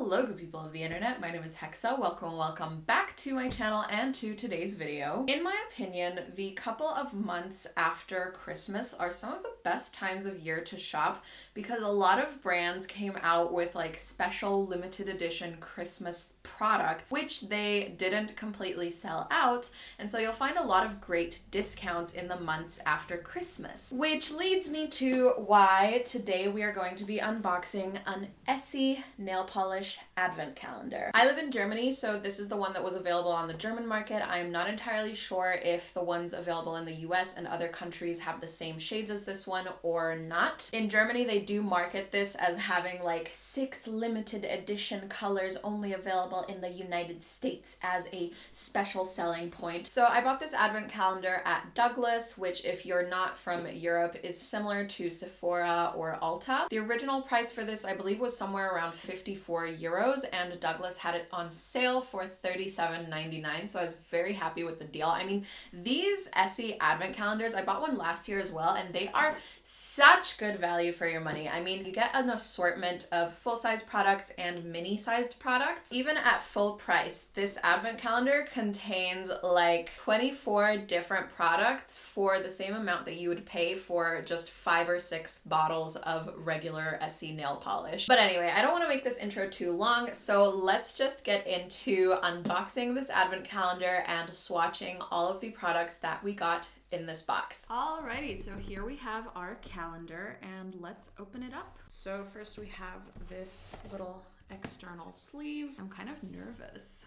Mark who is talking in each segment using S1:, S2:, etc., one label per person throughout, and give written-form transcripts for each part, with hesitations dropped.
S1: Hello good people of the internet, my name is Hexa. Welcome back to my channel and to today's video. In my opinion, the couple of months after Christmas are some of the best times of year to shop because a lot of brands came out with like special limited edition Christmas products, which they didn't completely sell out, and so you'll find a lot of great discounts in the months after Christmas. Which leads me to why today we are going to be unboxing an Essie nail polish advent calendar. I live in Germany, so this is the one that was available on the German market. I am not entirely sure if the ones available in the US and other countries have the same shades as this one or not. In Germany, they do market this as having like 6 limited edition colors only available in the United States as a special selling point. So I bought this advent calendar at Douglas, which if you're not from Europe is similar to Sephora or Ulta. The original price for this I believe was somewhere around 54 euros, and Douglas had it on sale for $37.99, so I was very happy with the deal. I mean, these Essie advent calendars, I bought one last year as well, and they are such good value for your money. I mean, you get an assortment of full-size products and mini-sized products. Even at full price, this advent calendar contains like 24 different products for the same amount that you would pay for just 5 or 6 bottles of regular Essie nail polish. But anyway, I don't want to make this intro too long, so let's just get into unboxing this advent calendar and swatching all of the products that we got in this box. Alrighty, so here we have our calendar and let's open it up. So first we have this little external sleeve. I'm kind of nervous.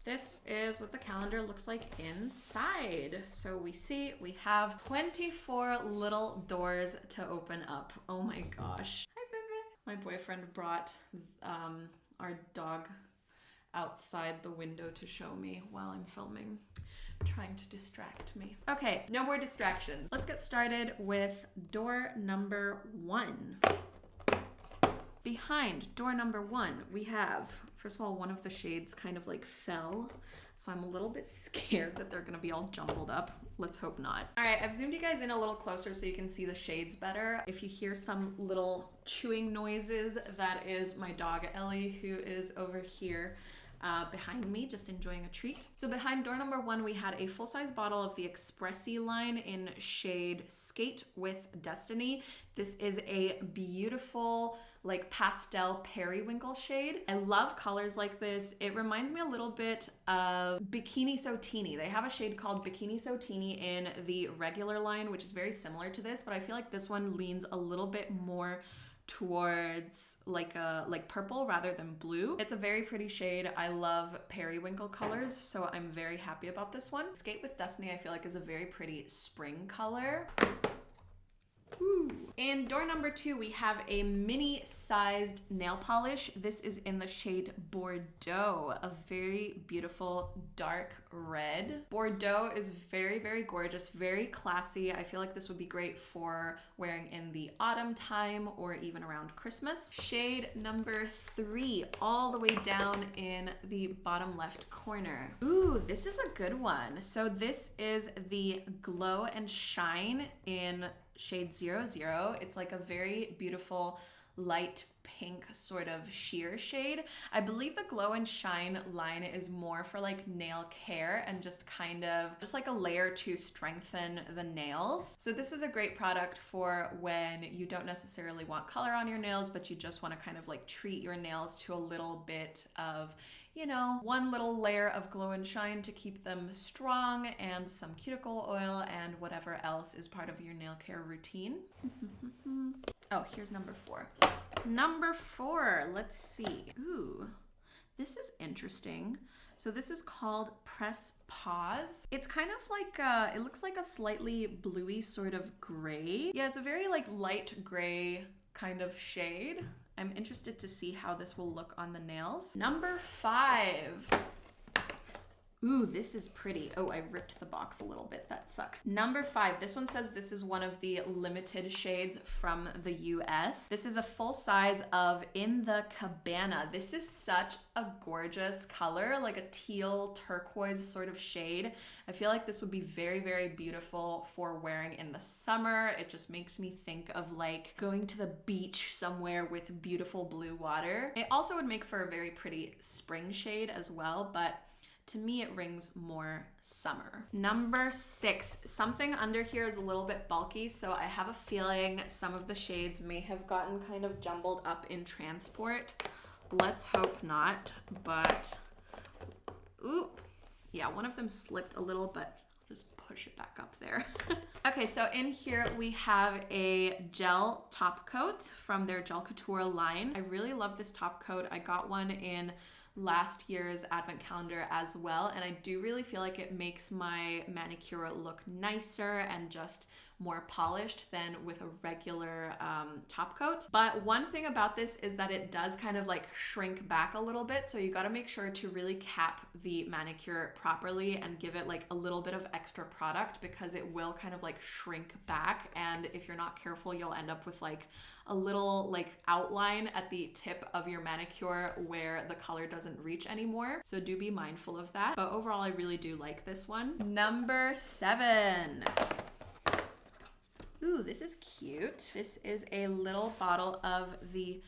S1: This is what the calendar looks like inside. So we have 24 little doors to open up. Oh my gosh. Hi, baby. My boyfriend brought our dog outside the window to show me while I'm filming, trying to distract me. Okay, no more distractions. Let's get started with door number 1. Behind door number 1, we have, first of all, one of the shades kind of like fell, so I'm a little bit scared that they're gonna be all jumbled up. Let's hope not. All right, I've zoomed you guys in a little closer so you can see the shades better. If you hear some little chewing noises, that is my dog Ellie, who is over here behind me, just enjoying a treat. So behind door number 1, we had a full-size bottle of the Expressi line in shade Skate with Destiny. This is a beautiful like pastel periwinkle shade. I love colors like this. It reminds me a little bit of Bikini So Teeny. They have a shade called Bikini So Teeny in the regular line, which is very similar to this, but I feel like this one leans a little bit more towards like purple rather than blue. It's a very pretty shade. I love periwinkle colors, so I'm very happy about this one. Skate with Destiny I feel like is a very pretty spring color. Ooh. In door number 2, we have a mini-sized nail polish. This is in the shade Bordeaux, a very beautiful dark red. Bordeaux is very, very gorgeous, very classy. I feel like this would be great for wearing in the autumn time or even around Christmas. Shade number 3, all the way down in the bottom left corner. Ooh, this is a good one. So this is the Glow and Shine in shade 00. It's like a very beautiful light pink sort of sheer shade. I believe the Glow and Shine line is more for like nail care and just like a layer to strengthen the nails. So this is a great product for when you don't necessarily want color on your nails, but you just want to kind of like treat your nails to a little bit of, you know, one little layer of Glow and Shine to keep them strong, and some cuticle oil and whatever else is part of your nail care routine. Oh, here's number 4. Number 4, let's see. Ooh, this is interesting. So this is called Press Pause. It's kind of like, it looks like a slightly bluey sort of gray. Yeah, it's a very like light gray kind of shade. I'm interested to see how this will look on the nails. Number 5. Ooh, this is pretty. Oh, I ripped the box a little bit. That sucks. Number 5. This one says this is one of the limited shades from the US. This is a full size of In the Cabana. This is such a gorgeous color, like a teal turquoise sort of shade. I feel like this would be very, very beautiful for wearing in the summer. It just makes me think of like going to the beach somewhere with beautiful blue water. It also would make for a very pretty spring shade as well, but to me, it rings more summer. Number 6, something under here is a little bit bulky, so I have a feeling some of the shades may have gotten kind of jumbled up in transport. Let's hope not, but ooh, yeah, one of them slipped a little, but I'll just push it back up there. Okay, so in here we have a gel top coat from their Gel Couture line. I really love this top coat. I got one in last year's advent calendar as well, and I do really feel like it makes my manicure look nicer and just more polished than with a regular top coat. But one thing about this is that it does kind of like shrink back a little bit, so you got to make sure to really cap the manicure properly and give it like a little bit of extra product, because it will kind of like shrink back, and if you're not careful you'll end up with like a little like outline at the tip of your manicure where the color doesn't reach anymore. So do be mindful of that. But overall, I really do like this one. Number 7. Ooh, this is cute. This is a little bottle of the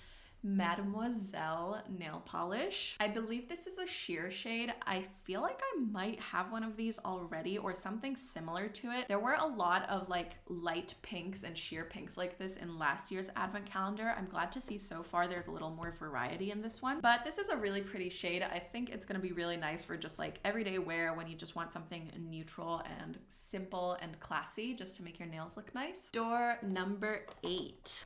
S1: Mademoiselle nail polish. I believe this is a sheer shade. I feel like I might have one of these already or something similar to it. There were a lot of like light pinks and sheer pinks like this in last year's advent calendar. I'm glad to see so far there's a little more variety in this one, but this is a really pretty shade. I think it's gonna be really nice for just like everyday wear when you just want something neutral and simple and classy just to make your nails look nice. Door number 8.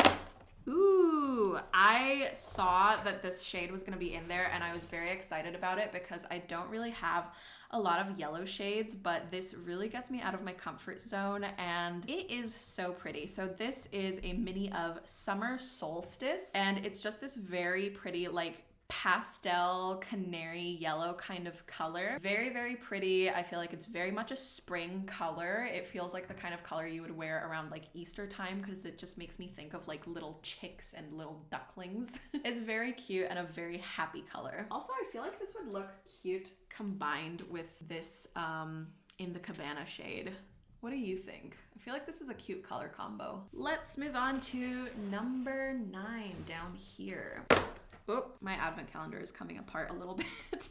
S1: Ooh, I saw that this shade was going to be in there and I was very excited about it because I don't really have a lot of yellow shades, but this really gets me out of my comfort zone and it is so pretty. So this is a mini of Summer Solstice and it's just this very pretty like pastel canary yellow kind of color. Very, very pretty. I feel like it's very much a spring color. It feels like the kind of color you would wear around like Easter time because it just makes me think of like little chicks and little ducklings. It's very cute and a very happy color. Also, I feel like this would look cute combined with this In the Cabana shade. What do you think? I feel like this is a cute color combo. Let's move on to number 9 down here. Oh, my advent calendar is coming apart a little bit.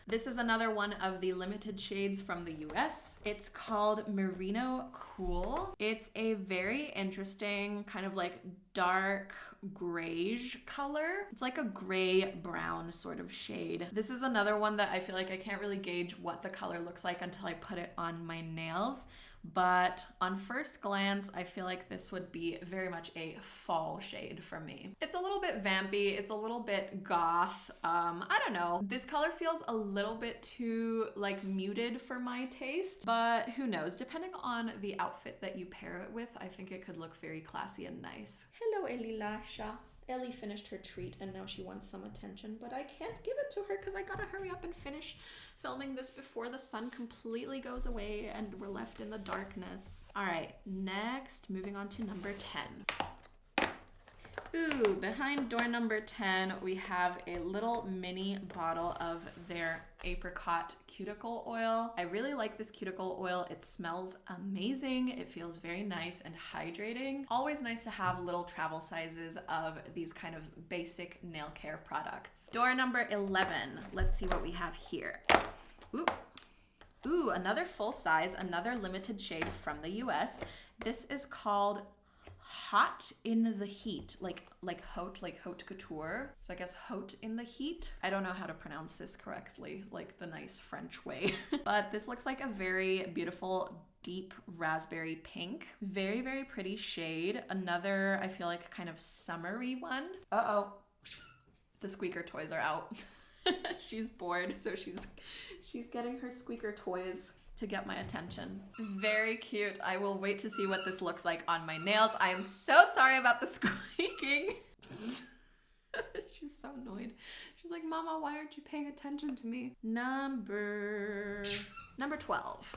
S1: This is another one of the limited shades from the US. It's called Merino Cool. It's a very interesting kind of like dark grayish color. It's like a gray brown sort of shade. This is another one that I feel like I can't really gauge what the color looks like until I put it on my nails. But on first glance, I feel like this would be very much a fall shade for me. It's a little bit vampy, it's a little bit goth. I don't know. This color feels a little bit too like muted for my taste, but who knows? Depending on the outfit that you pair it with, I think it could look very classy and nice. Hello, Ellie Lasha. Ellie finished her treat and now she wants some attention, but I can't give it to her because I gotta hurry up and finish filming this before the sun completely goes away and we're left in the darkness. All right, next, moving on to number 10. Ooh, behind door number 10, we have a little mini bottle of their apricot cuticle oil. I really like this cuticle oil. It smells amazing. It feels very nice and hydrating. Always nice to have little travel sizes of these kind of basic nail care products. Door number 11. Let's see what we have here. Ooh, another full size, another limited shade from the US. This is called Hot in the Heat, like haute couture. So I haute in the heat. I don't know how to pronounce this correctly, like the nice French way. But this looks like a very beautiful deep raspberry pink. Very, very pretty shade. Another, I feel like kind of summery one. Uh-oh, the squeaker toys are out. She's bored, so she's getting her squeaker toys to get my attention. Very cute. I will wait to see what this looks like on my nails. I am so sorry about the squeaking. She's so annoyed. She's like, Mama, why aren't you paying attention to me? Number 12.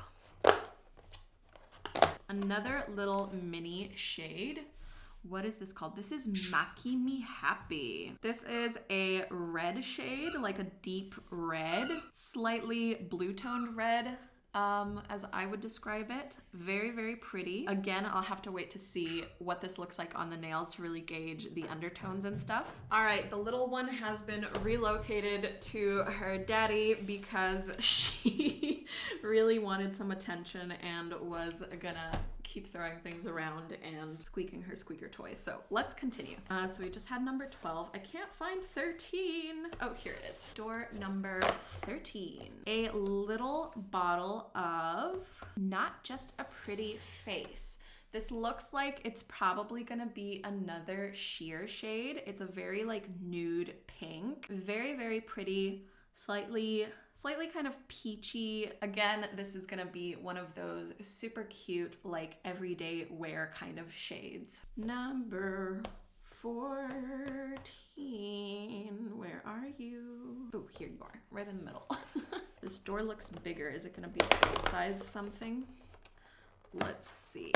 S1: Another little mini shade. What is this called? This is Maki Me Happy. This is a red shade, like a deep red, slightly blue toned red, as I would describe it. Very, very pretty. Again, I'll have to wait to see what this looks like on the nails to really gauge the undertones and stuff. All right, the little one has been relocated to her daddy because she really wanted some attention and was gonna keep throwing things around and squeaking her squeaker toy. So let's continue. So we just had number 12. I can't find 13. Oh, here it is. Door number 13. A little bottle of Not Just a Pretty Face. This looks like it's probably gonna be another sheer shade. It's a very like nude pink. Very, very pretty, slightly kind of peachy. Again, this is gonna be one of those super cute, like everyday wear kind of shades. Number 14. Where are you? Oh, here you are, right in the middle. This door looks bigger. Is it gonna be a full size something? Let's see.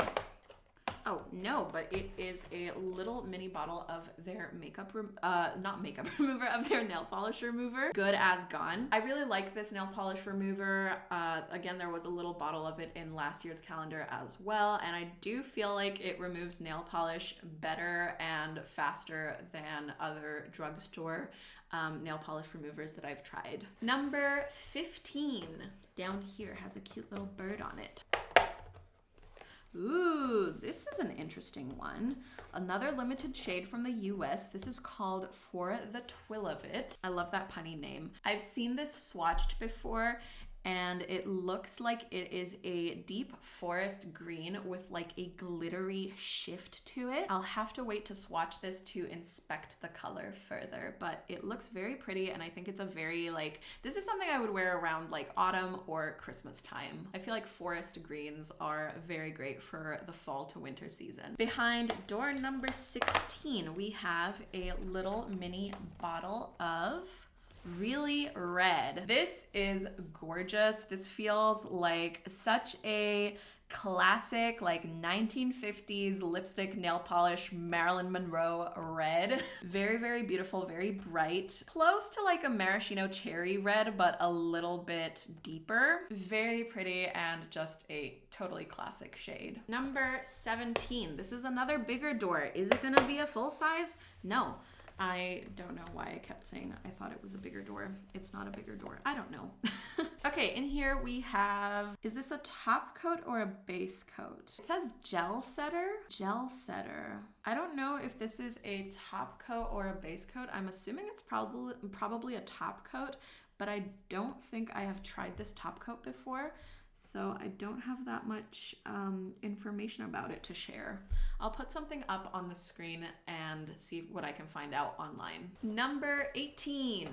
S1: Oh, no, but it is a little mini bottle of their not makeup remover, of their nail polish remover. Good as gone. I really like this nail polish remover. Again, there was a little bottle of it in last year's calendar as well, and I do feel like it removes nail polish better and faster than other drugstore nail polish removers that I've tried. Number 15. Down here has a cute little bird on it. Ooh, this is an interesting one. Another limited shade from the US. This is called For the Twill of It. I love that punny name. I've seen this swatched before, and it looks like it is a deep forest green with like a glittery shift to it. I'll have to wait to swatch this to inspect the color further, but it looks very pretty, and I think it's a very like, this is something I would wear around like autumn or Christmas time. I feel like forest greens are very great for the fall to winter season. Behind door number 16, we have a little mini bottle of Really Red. This is gorgeous. This feels like such a classic like 1950s lipstick nail polish Marilyn Monroe red. Very, very beautiful, very bright. Close to like a maraschino cherry red, but a little bit deeper. Very pretty and just a totally classic shade. Number 17. This is another bigger door. Is it gonna be a full size? No. I don't know why I kept saying I thought it was a bigger door. It's not a bigger door. I don't know. Okay, in here we have, is this a top coat or a base coat? It says gel setter. Gel setter. I don't know if this is a top coat or a base coat. I'm assuming it's probably a top coat, but I don't think I have tried this top coat before. So I don't have that much information about it to share. I'll put something up on the screen and see what I can find out online. Number 18.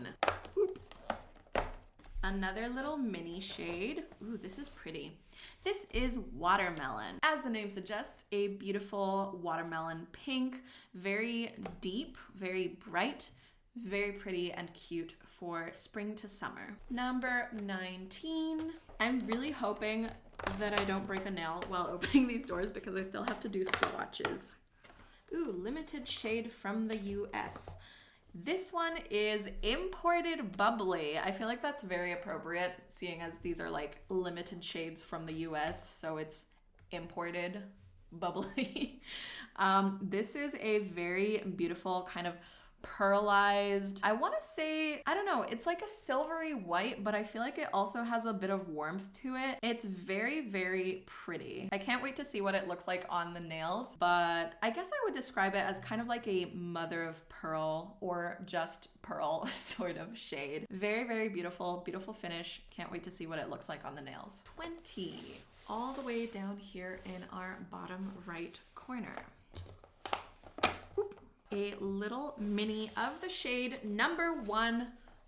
S1: Whoop. Another little mini shade. Ooh, this is pretty. This is Watermelon. As the name suggests, a beautiful watermelon pink, very deep, very bright, very pretty and cute for spring to summer. Number 19. I'm really hoping that I don't break a nail while opening these doors because I still have to do swatches. Ooh, limited shade from the US. This one is Imported Bubbly. I feel like that's very appropriate, seeing as these are like limited shades from the US, so it's imported bubbly. This is a very beautiful kind of pearlized, I want to say, I don't know, it's like a silvery white, but I feel like it also has a bit of warmth to it. It's very, very pretty. I can't wait to see what it looks like on the nails, but I guess I would describe it as kind of like a mother of pearl or just pearl sort of shade. Very, very beautiful, beautiful finish. Can't wait to see what it looks like on the nails. 20, all the way down here in our bottom right corner. A little mini of the shade number 1,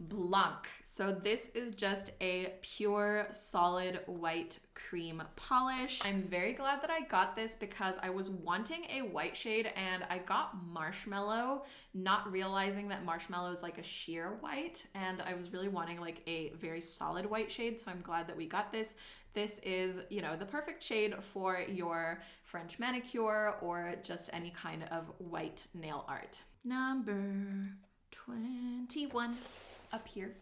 S1: Blanc. So this is just a pure solid white cream polish. I'm very glad that I got this because I was wanting a white shade and I got Marshmallow, not realizing that Marshmallow is like a sheer white, and I was really wanting like a very solid white shade, so I'm glad that we got this. This is, you know, the perfect shade for your French manicure or just any kind of white nail art. Number 21 up here.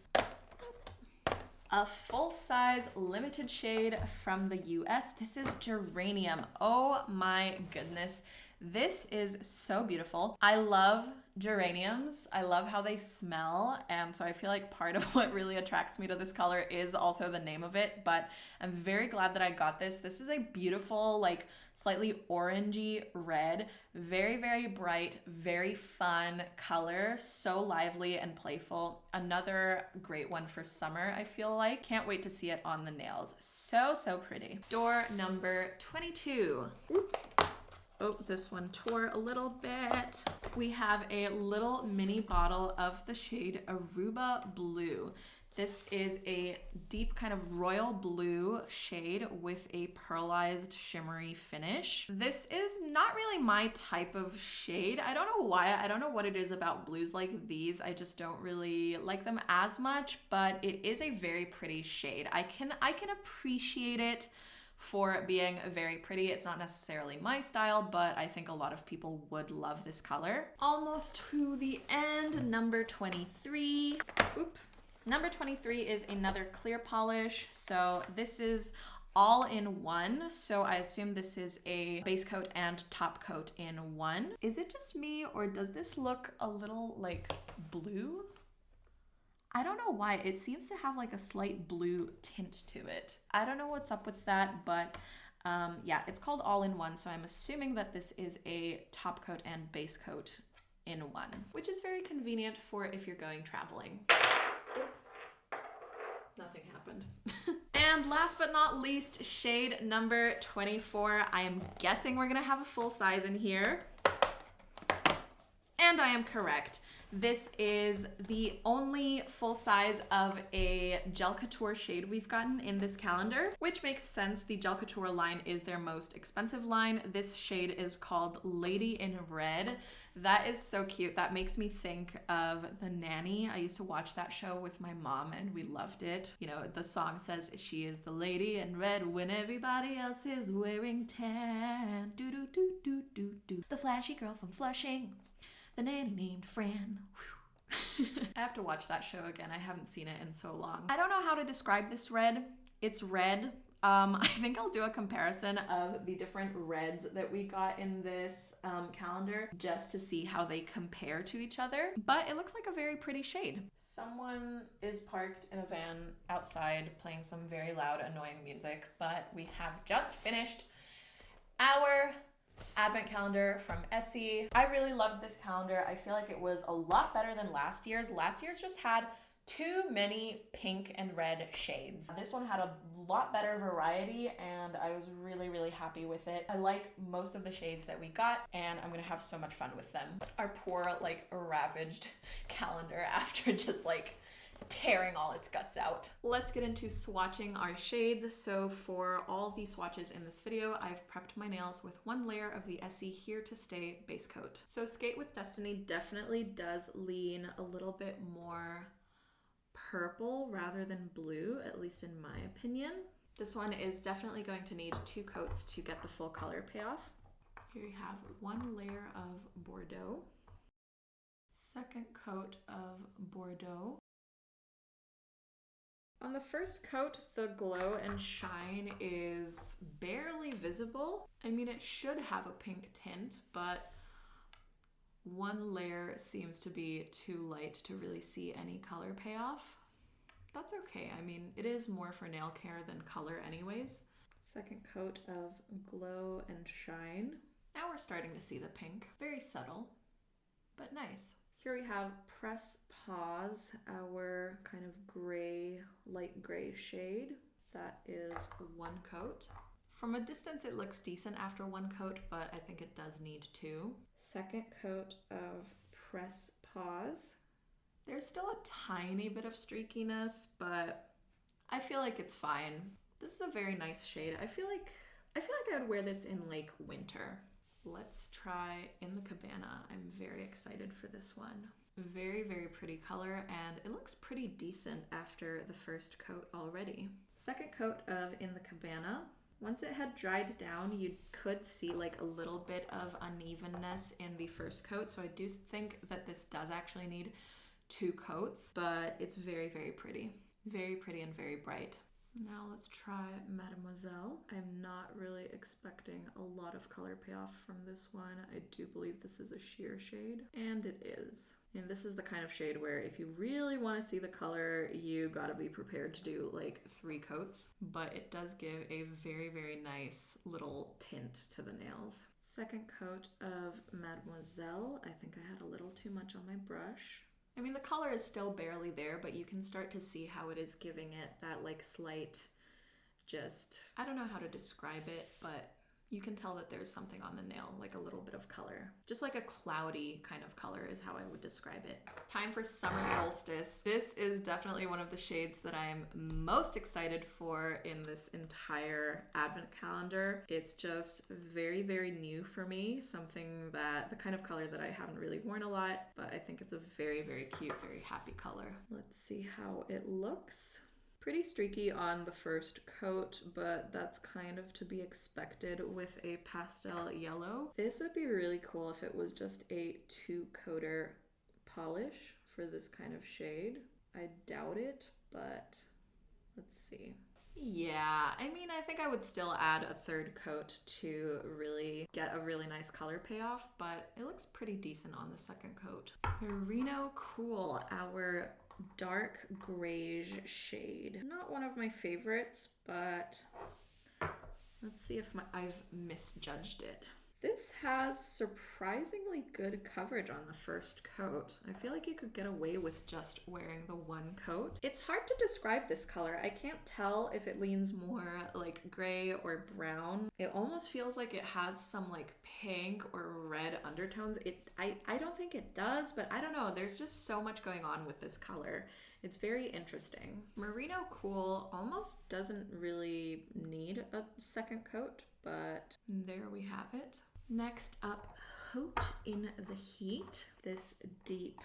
S1: A full-size limited shade from the US. This is Geranium. Oh my goodness. This is so beautiful. I love geraniums. I love how they smell, and so I feel like part of what really attracts me to this color is also the name of it, but I'm very glad that I got this. This is a beautiful, like slightly orangey red, very, very bright, very fun color, so lively and playful. Another great one for summer, I feel like. Can't wait to see it on the nails. So, so pretty. Door number 22. Oop. Oh, this one tore a little bit. We have a little mini bottle of the shade Aruba Blue. This is a deep kind of royal blue shade with a pearlized shimmery finish. This is not really my type of shade. I don't know why. I don't know what it is about blues like these. I just don't really like them as much, but it is a very pretty shade. I can appreciate it for being very pretty. It's not necessarily my style, but I think a lot of people would love this color. Almost to the end, number 23. Oop. Number 23 is another clear polish. So this is all in one. So I assume this is a base coat and top coat in one. Is it just me, or does this look a little like blue? I don't know why. It seems to have like a slight blue tint to it. I don't know what's up with that, but yeah, it's called all in one. So I'm assuming that this is a top coat and base coat in one, which is very convenient for if you're going traveling. Oop. Nothing happened. And last but not least, shade number 24. I am guessing we're gonna have a full size in here. And I am correct. This is the only full size of a Gel Couture shade we've gotten in this calendar, which makes sense. The Gel Couture line is their most expensive line. This shade is called Lady in Red. That is so cute. That makes me think of The Nanny. I used to watch that show with my mom and we loved it. You know, the song says she is the lady in red when everybody else is wearing tan. Do do do do do do. The flashy girl from Flushing. The nanny named Fran. I have to watch that show again. I haven't seen it in so long. I don't know how to describe this red. It's red. I think I'll do a comparison of the different reds that we got in this calendar just to see how they compare to each other. But it looks like a very pretty shade. Someone is parked in a van outside playing some very loud, annoying music, but we have just finished our advent calendar from Essie. I really loved this calendar. I feel like it was a lot better than last year's. Last year's just had too many pink and red shades. This one had a lot better variety and I was really, really happy with it. I like most of the shades that we got and I'm gonna have so much fun with them. Our poor, like, ravaged calendar after just like tearing all its guts out. Let's get into swatching our shades. So for all the swatches in this video, I've prepped my nails with one layer of the Essie Here to Stay base coat. So Skate with Destiny definitely does lean a little bit more purple rather than blue, at least in my opinion. This one is definitely going to need 2 coats to get the full color payoff. Here you have one layer of Bordeaux, second coat of Bordeaux. On the first coat, the glow and shine is barely visible. I mean, it should have a pink tint, but one layer seems to be too light to really see any color payoff. That's okay. I mean, it is more for nail care than color anyways. Second coat of glow and shine. Now we're starting to see the pink. Very subtle, but nice. Here we have Press Pause, our kind of gray, light gray shade. That is one coat. From a distance, it looks decent after one coat, but I think it does need 2. Second coat of Press Pause. There's still a tiny bit of streakiness, but I feel like it's fine. This is a very nice shade. I feel like I would wear this in like winter. Let's try In the Cabana. I'm very excited for this one. Very, very pretty color, and it looks pretty decent after the first coat already. Second coat of In the Cabana. Once it had dried down, you could see like a little bit of unevenness in the first coat, so I do think that this does actually need 2 coats, but it's very, very pretty. Very pretty and very bright. Now let's try Mademoiselle. I'm not really expecting a lot of color payoff from this one. I do believe this is a sheer shade, and it is. And this is the kind of shade where if you really want to see the color, you gotta be prepared to do like 3 coats, but it does give a very, very nice little tint to the nails. Second coat of Mademoiselle. I think I had a little too much on my brush. I mean, the color is still barely there, but you can start to see how it is giving it that like slight, I don't know how to describe it, but you can tell that there's something on the nail, like a little bit of color. Just like a cloudy kind of color is how I would describe it. Time for Summer Solstice. This is definitely one of the shades that I'm most excited for in this entire advent calendar. It's just very, very new for me. Something that, the kind of color that I haven't really worn a lot, but I think it's a very, very cute, very happy color. Let's see how it looks. Pretty streaky on the first coat, but that's kind of to be expected with a pastel yellow. This would be really cool if it was just a 2-coater polish for this kind of shade. I doubt it, but let's see. Yeah, I mean, I think I would still add a 3rd coat to really get a really nice color payoff, but it looks pretty decent on the 2nd coat. Merino Cool, our dark grayish shade. Not one of my favorites, but let's see if I've misjudged it. This has surprisingly good coverage on the first coat. I feel like you could get away with just wearing the 1 coat. It's hard to describe this color. I can't tell if it leans more like gray or brown. It almost feels like it has some like pink or red undertones. I don't think it does, but I don't know. There's just so much going on with this color. It's very interesting. Merino Cool almost doesn't really need a 2nd coat, but there we have it. Next up, Haute in the Heat, this deep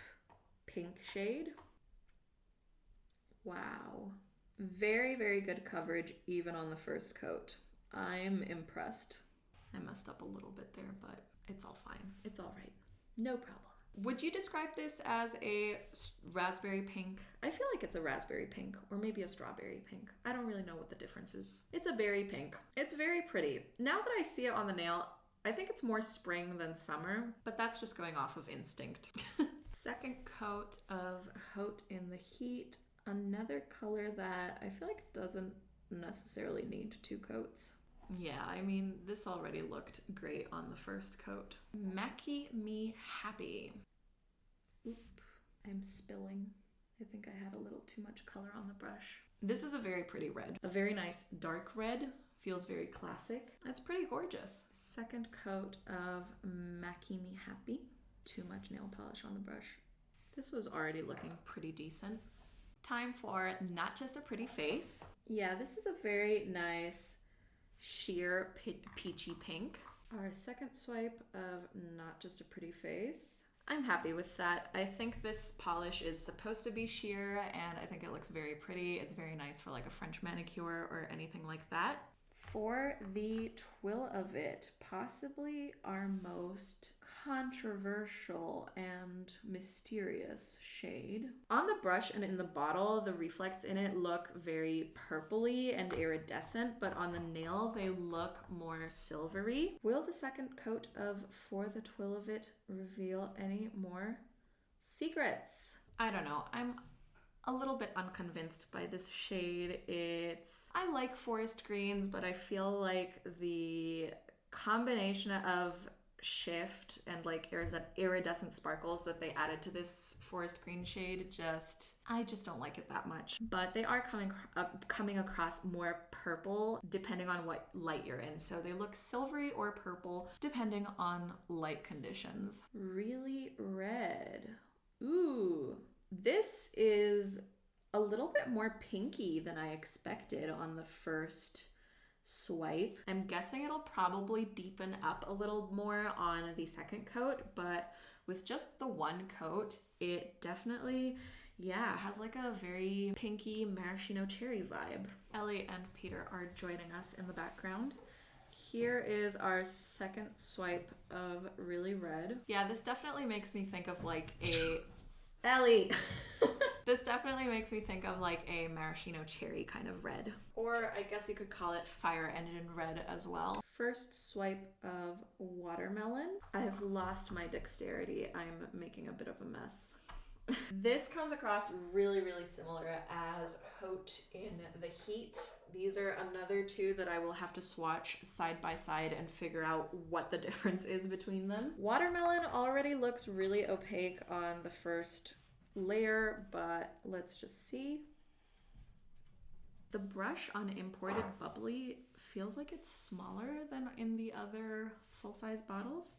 S1: pink shade. Wow. Very, very good coverage even on the first coat. I'm impressed. I messed up a little bit there, but it's all fine. It's all right. No problem. Would you describe this as a raspberry pink? I feel like it's a raspberry pink or maybe a strawberry pink. I don't really know what the difference is. It's a berry pink. It's very pretty. Now that I see it on the nail, I think it's more spring than summer, but that's just going off of instinct. Second coat of Haute in the Heat. Another color that I feel like doesn't necessarily need 2 coats. Yeah, I mean, this already looked great on the first coat. Mackie Me Happy. Oop, I'm spilling. I think I had a little too much color on the brush. This is a very pretty red. A very nice dark red. Feels very classic. It's pretty gorgeous. Second coat of Mackie Me Happy. Too much nail polish on the brush. This was already looking pretty decent. Time for Not Just a Pretty Face. Yeah, this is a very nice sheer peachy pink. Our second swipe of Not Just a Pretty Face. I'm happy with that. I think this polish is supposed to be sheer and I think it looks very pretty. It's very nice for like a French manicure or anything like that. For the twill of it, possibly our most controversial and mysterious shade. On the brush and in the bottle, the reflects in it look very purpley and iridescent, but on the nail, they look more silvery. Will the second coat of For the Twill of It reveal any more secrets? I don't know. I'm a little bit unconvinced by this shade. I like forest greens, but I feel like the combination of shift and like iridescent sparkles that they added to this forest green shade, I just don't like it that much. But they are coming across more purple depending on what light you're in. So they look silvery or purple depending on light conditions. Really red. Ooh. This is a little bit more pinky than I expected on the first swipe. I'm guessing it'll probably deepen up a little more on the second coat, but with just the one coat, it definitely, yeah, has like a very pinky maraschino cherry vibe. Ellie and Peter are joining us in the background. Here is our second swipe of Really Red. Yeah, this definitely makes me think of like a... Ellie! This definitely makes me think of like a maraschino cherry kind of red. Or I guess you could call it fire engine red as well. First swipe of Watermelon. I've lost my dexterity. I'm making a bit of a mess. This comes across really, really similar as Haute in the Heat. These are another two that I will have to swatch side by side and figure out what the difference is between them. Watermelon already looks really opaque on the first layer, but let's just see. The brush on Imported Bubbly feels like it's smaller than in the other full-size bottles.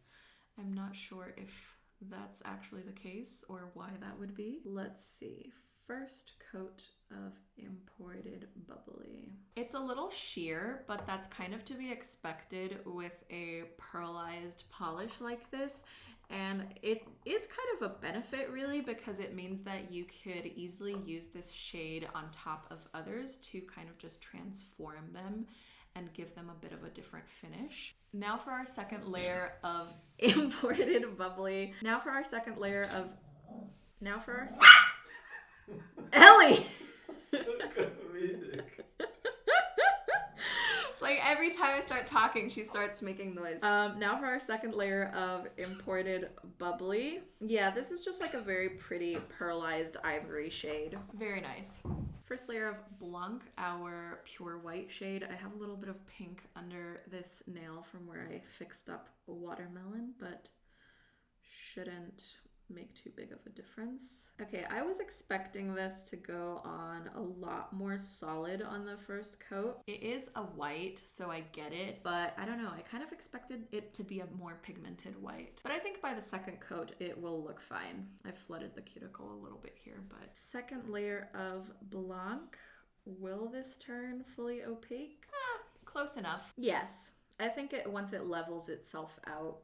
S1: I'm not sure if that's actually the case or why that would be. Let's see. First coat of Imported Bubbly. It's a little sheer, but that's kind of to be expected with a pearlized polish like this. And it is kind of a benefit really, because it means that you could easily use this shade on top of others to kind of just transform them and give them a bit of a different finish. Now for our second layer of Imported Bubbly. Ellie! It's like every time I start talking, she starts making noise. Now for our second layer of Imported Bubbly. Yeah, this is just like a very pretty pearlized ivory shade. Very nice. First layer of Blanc, our pure white shade. I have a little bit of pink under this nail from where I fixed up Watermelon, but shouldn't make too big of a difference. Okay, I was expecting this to go on a lot more solid on the first coat. It is a white, so I get it, but I don't know, I kind of expected it to be a more pigmented white. But I think by the second coat, it will look fine. I flooded the cuticle a little bit here, but second layer of Blanc. Will this turn fully opaque? Close enough. Yes, I think once it levels itself out,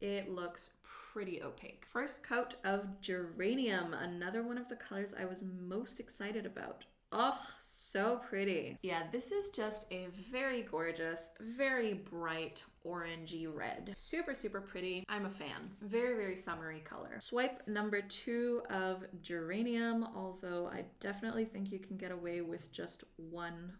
S1: it looks pretty opaque. First coat of Geranium, another one of the colors I was most excited about. Oh, so pretty. Yeah, this is just a very gorgeous, very bright orangey red. Super, super pretty. I'm a fan. Very, very summery color. Swipe number 2 of Geranium, although I definitely think you can get away with just one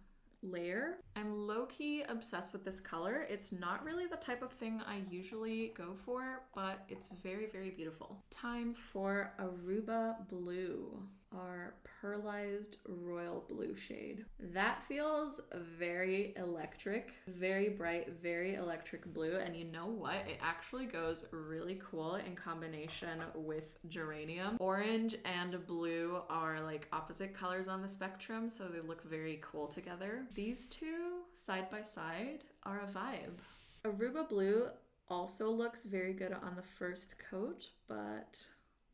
S1: layer. I'm low-key obsessed with this color. It's not really the type of thing I usually go for, but it's very, very beautiful. Time for Aruba Blue, our pearlized royal blue shade. That feels very electric, very bright, very electric blue. And you know what? It actually goes really cool in combination with Geranium. Orange and blue are like opposite colors on the spectrum, so they look very cool together. These two side by side are a vibe. Aruba Blue also looks very good on the first coat, but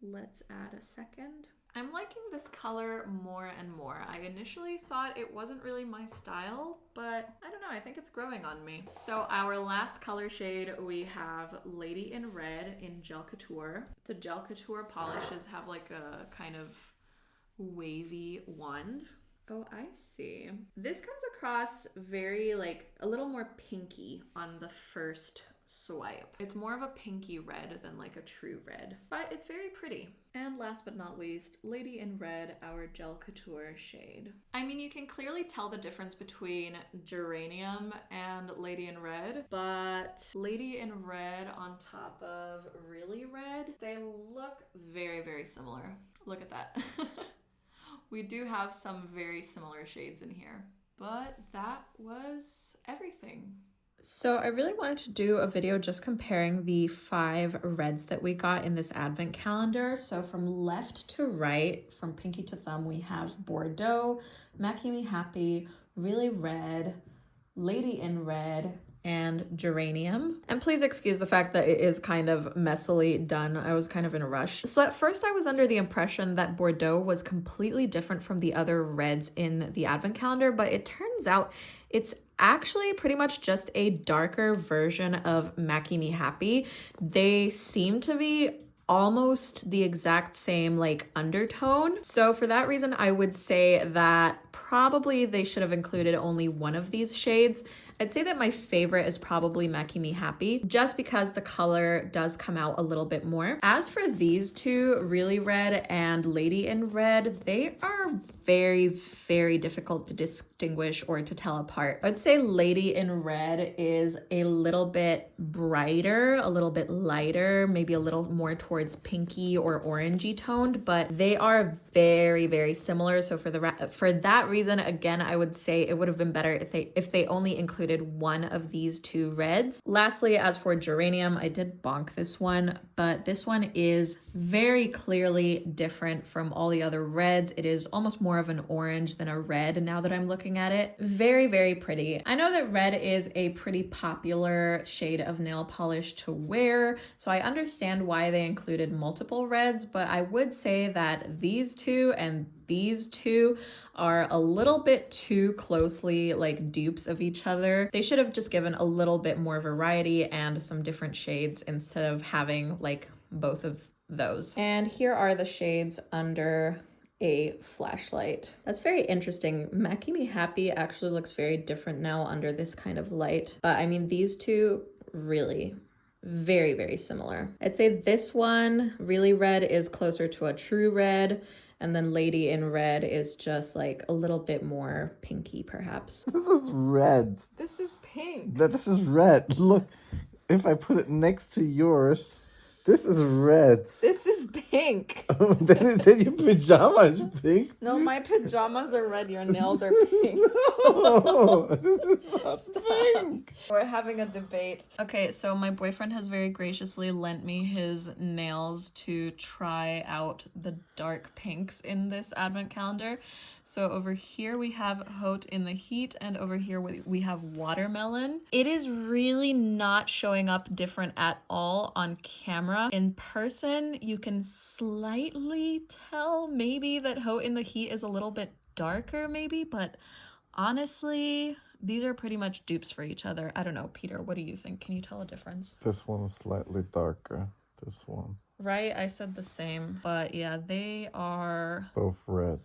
S1: let's add a second. I'm liking this color more and more. I initially thought it wasn't really my style, but I don't know, I think it's growing on me. So our last color shade, we have Lady in Red in Gel Couture. The Gel Couture polishes have like a kind of wavy wand. Oh, I see. This comes across very like a little more pinky on the first swipe. It's more of a pinky red than like a true red, but it's very pretty. And last but not least, Lady in Red, our Gel Couture shade. I mean, you can clearly tell the difference between Geranium and Lady in Red, but Lady in Red on top of Really Red, they look very, very similar. Look at that. We do have some very similar shades in here, but that was everything. So I really wanted to do a video just comparing the 5 reds that we got in this advent calendar. So from left to right, from pinky to thumb, we have Bordeaux, Make Me Happy, Really Red, Lady in Red, and geranium. And please excuse the fact that it is kind of messily done. I was kind of in a rush. So at first I was under the impression that Bordeaux was completely different from the other reds in the advent calendar, but it turns out it's actually pretty much just a darker version of Mackie Me Happy. They seem to be almost the exact same like undertone. So for that reason, I would say that probably they should have included only one of these shades. I'd say that my favorite is probably Mackie Me Happy, just because the color does come out a little bit more. As for these two, Really Red and Lady in Red, they are very, very difficult to distinguish or to tell apart. I'd say Lady in Red is a little bit brighter, a little bit lighter, maybe a little more towards pinky or orangey toned, but they are very, very similar. So for that reason, again, I would say it would have been better if they only included one of these two reds. Lastly, as for geranium, I did bonk this one, but this one is very clearly different from all the other reds. It is almost more of an orange than a red now that I'm looking at it. Very, very pretty. I know that red is a pretty popular shade of nail polish to wear, so I understand why they included multiple reds, but I would say that these two and these two are a little bit too closely like dupes of each other. They should have just given a little bit more variety and some different shades instead of having like both of those. And here are the shades under a flashlight. That's very interesting. Mackie Me Happy actually looks very different now under this kind of light. But I mean, these two really very, very similar. I'd say this one, Really Red, is closer to a true red. And then Lady in Red is just like a little bit more pinky, perhaps.
S2: This is red.
S1: This is pink.
S2: This is red. Look, if I put it next to yours, this is red.
S1: This is pink.
S2: then your pajama is pink.
S1: No, my pajamas are red. Your nails are pink.
S2: No, this is not pink.
S1: We're having a debate. Okay, so my boyfriend has very graciously lent me his nails to try out the dark pinks in this advent calendar. So over here we have Haute in the Heat, and over here we have Watermelon. It is really not showing up different at all on camera. In person, you can slightly tell maybe that Haute in the Heat is a little bit darker maybe, but honestly, these are pretty much dupes for each other. I don't know, Peter, what do you think? Can you tell a difference?
S2: This one is slightly darker. This one.
S1: Right, I said the same, but yeah, they are
S2: both red.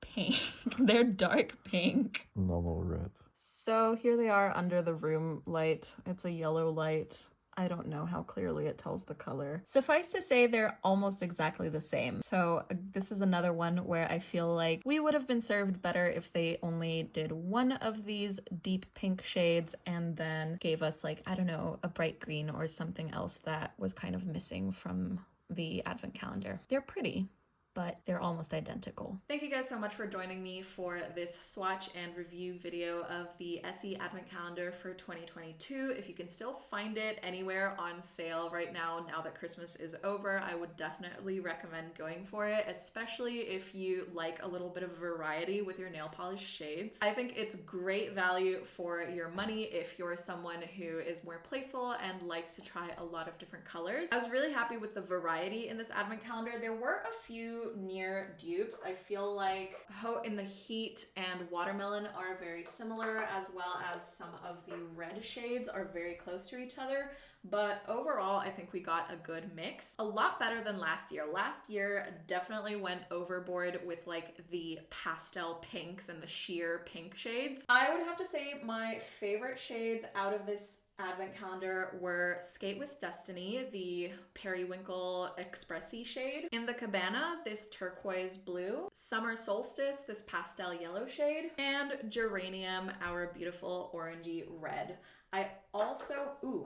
S1: Pink. They're dark pink.
S2: Normal red.
S1: So here they are under the room light. It's a yellow light. I don't know how clearly it tells the color. Suffice to say, they're almost exactly the same. So this is another one where I feel like we would have been served better if they only did one of these deep pink shades and then gave us like, I don't know, a bright green or something else that was kind of missing from the advent calendar. They're pretty, but they're almost identical. Thank you guys so much for joining me for this swatch and review video of the Essie Advent Calendar for 2022. If you can still find it anywhere on sale right now that Christmas is over, I would definitely recommend going for it, especially if you like a little bit of variety with your nail polish shades. I think it's great value for your money if you're someone who is more playful and likes to try a lot of different colors. I was really happy with the variety in this Advent Calendar. There were a few near dupes. I feel like Haute in the Heat and Watermelon are very similar, as well as some of the red shades are very close to each other. But overall, I think we got a good mix. A lot better than last year. Last year definitely went overboard with like the pastel pinks and the sheer pink shades. I would have to say my favorite shades out of this Advent Calendar were Skate with Destiny, the Periwinkle Expressy shade. In the Cabana, this turquoise blue. Summer Solstice, this pastel yellow shade. And Geranium, our beautiful orangey red. I also,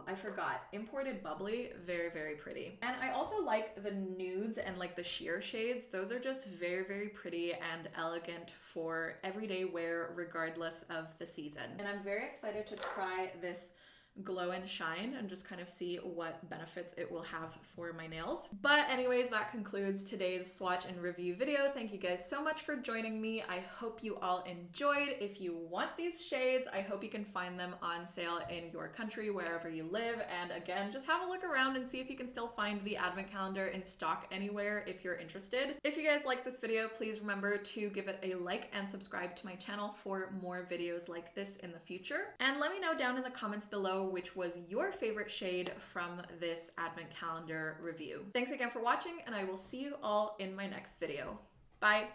S1: I forgot, Imported Bubbly, very, very pretty. And I also like the nudes and like the sheer shades. Those are just very, very pretty and elegant for everyday wear regardless of the season. And I'm very excited to try this glow and shine and just kind of see what benefits it will have for my nails. But anyways, that concludes today's swatch and review video. Thank you guys so much for joining me. I hope you all enjoyed. If you want these shades, I hope you can find them on sale in your country, wherever you live. And again, just have a look around and see if you can still find the advent calendar in stock anywhere if you're interested. If you guys like this video, please remember to give it a like and subscribe to my channel for more videos like this in the future. And let me know down in the comments below which was your favorite shade from this advent calendar review. Thanks again for watching, and I will see you all in my next video. Bye!